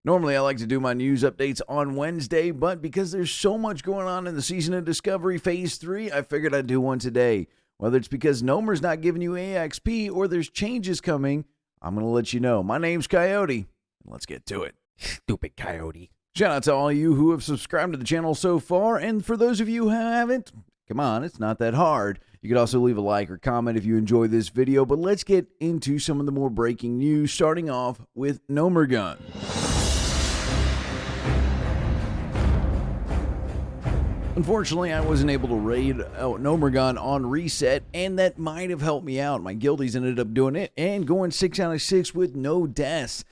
Normally, I like to do my news updates on Wednesday, but because there's so much going on in the Season of Discovery Phase 3, I figured I'd do one today. Whether it's because Gnomer's not giving you EXP or there's changes coming, I'm going to let you know. My name's Coyote. Let's get to it. Stupid Coyote. Shout out to all of you who have subscribed to the channel so far, and for those of you who haven't, come on, it's not that hard. You could also leave a like or comment if you enjoy this video, but let's get into some of the more breaking news, starting off with Gnomer Gun. Unfortunately, I wasn't able to raid Gnomer Gun on reset, and that might have helped me out. My guildies ended up doing it and going 6 out of 6 with no deaths.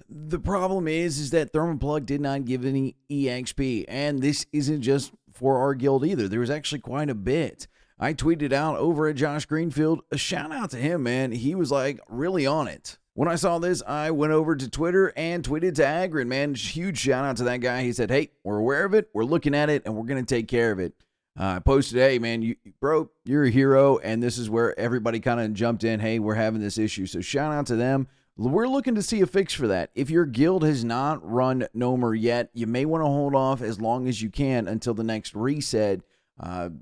The problem is that Thermoplug did not give any EXP, and this isn't just for our guild either. There was actually quite a bit. I tweeted out over at Josh Greenfield, a shout out to him, man. He was like really on it. When I saw this, I went over to Twitter and tweeted to Agrin, man. Huge shout out to that guy. He said, hey, we're aware of it, we're looking at it, and we're going to take care of it. I posted, hey, man, bro, you're a hero, and this is where everybody kind of jumped in. Hey, we're having this issue, so shout out to them. We're looking to see a fix for that. If your guild has not run Gnomer yet, you may want to hold off as long as you can until the next reset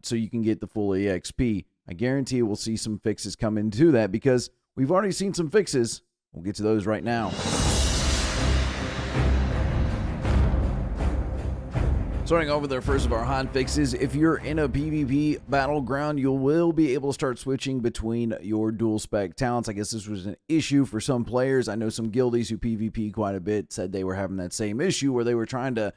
so you can get the full EXP. I guarantee we'll see some fixes come into that because we've already seen some fixes. We'll get to those right now. Starting over the first of our hot fixes, if you're in a PvP battleground, you will be able to start switching between your dual spec talents. I guess this was an issue for some players. I know some guildies who PvP quite a bit said they were having that same issue where they were trying to,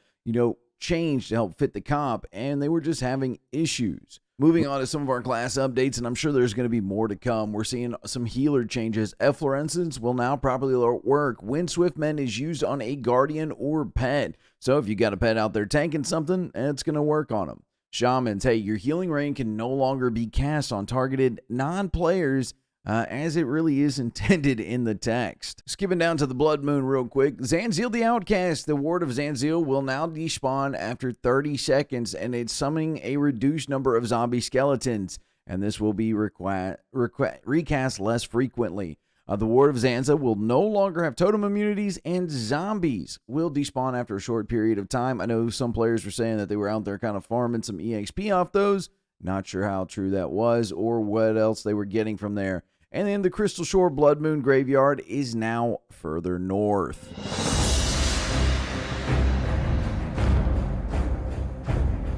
change to help fit the comp, and they were just having issues. Moving on to some of our class updates, and I'm sure there's going to be more to come. We're seeing some healer changes. Efflorescence will now properly work when Swiftmen is used on a guardian or pet. So if you got a pet out there tanking something, it's going to work on them. Shamans, hey, your healing rain can no longer be cast on targeted non-players as it really is intended in the text. Skipping down to the Blood Moon real quick. Zanzil the Outcast, the Ward of Zanzil, will now despawn after 30 seconds, and it's summoning a reduced number of zombie skeletons, and this will be recast less frequently. The Ward of Zanza will no longer have totem immunities, and zombies will despawn after a short period of time. I know some players were saying that they were out there kind of farming some EXP off those. Not sure how true that was or what else they were getting from there. And then the Crystal Shore Blood Moon Graveyard is now further north.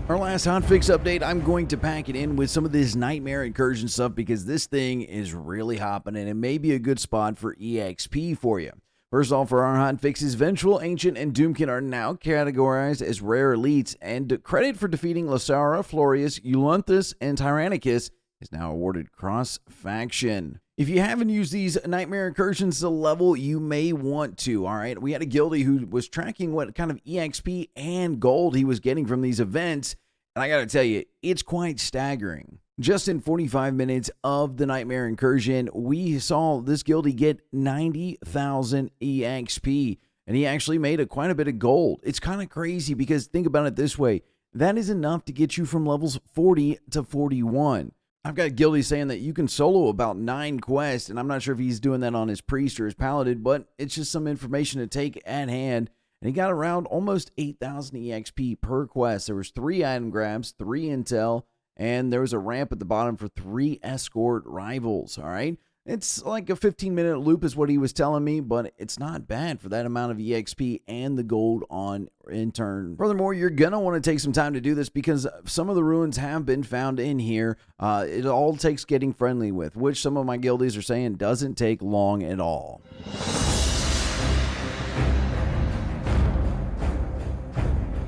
Our last hotfix update, I'm going to pack it in with some of this Nightmare Incursion stuff because this thing is really hopping and it may be a good spot for EXP for you. First off, for our hotfixes, Vengeful, Ancient, and Doomkin are now categorized as rare elites, and credit for defeating Lasara, Florius, Eulanthus, and Tyrannicus is now awarded cross-faction. If you haven't used these Nightmare Incursions to level, you may want to, all right? We had a guildie who was tracking what kind of EXP and gold he was getting from these events, and I gotta tell you, it's quite staggering. Just in 45 minutes of the Nightmare Incursion, we saw this guildie get 90,000 EXP, and he actually made quite a bit of gold. It's kind of crazy because think about it this way. That is enough to get you from levels 40 to 41. I've got guildies saying that you can solo about 9 quests, and I'm not sure if he's doing that on his priest or his paladin, but it's just some information to take at hand. And he got around almost 8,000 EXP per quest. There was 3 item grabs, 3 intel, and there was a ramp at the bottom for 3 escort rivals, all right? It's like a 15-minute loop is what he was telling me, but it's not bad for that amount of EXP and the gold on in turn. Furthermore, you're going to want to take some time to do this because some of the ruins have been found in here. It all takes getting friendly with, which some of my guildies are saying doesn't take long at all.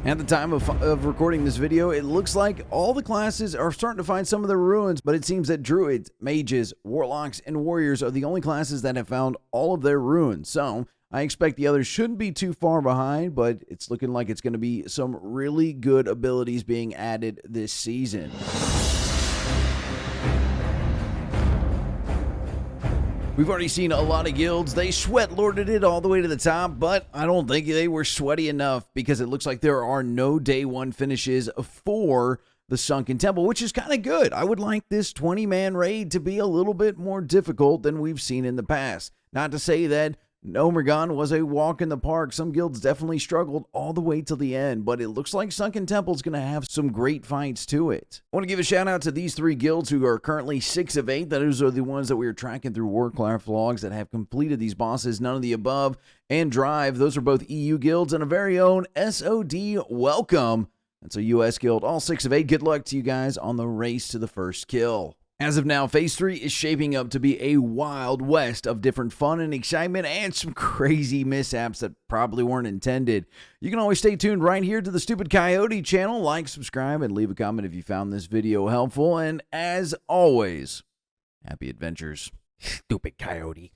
At the time of recording this video, it looks like all the classes are starting to find some of their ruins, but it seems that druids, mages, warlocks, and warriors are the only classes that have found all of their ruins. So I expect the others shouldn't be too far behind, but it's looking like it's going to be some really good abilities being added this season. We've already seen a lot of guilds. They sweat-lorded it all the way to the top, but I don't think they were sweaty enough because it looks like there are no day one finishes for the Sunken Temple, which is kind of good. I would like this 20-man raid to be a little bit more difficult than we've seen in the past. Not to say that Gnomer was a walk in the park. Some guilds definitely struggled all the way till the end, but it looks like Sunken Temple's going to have some great fights to it. I want to give a shout out to these 3 guilds who are currently 6 of 8. Those are the ones that we are tracking through Warcraft logs that have completed these bosses. None of the above and Drive. Those are both EU guilds, and a very own SOD Welcome. That's a US guild. All 6 of 8. Good luck to you guys on the race to the first kill. As of now, Phase 3 is shaping up to be a wild west of different fun and excitement and some crazy mishaps that probably weren't intended. You can always stay tuned right here to the Stupid Coyote channel. Like, subscribe, and leave a comment if you found this video helpful. And as always, happy adventures, Stupid Coyote.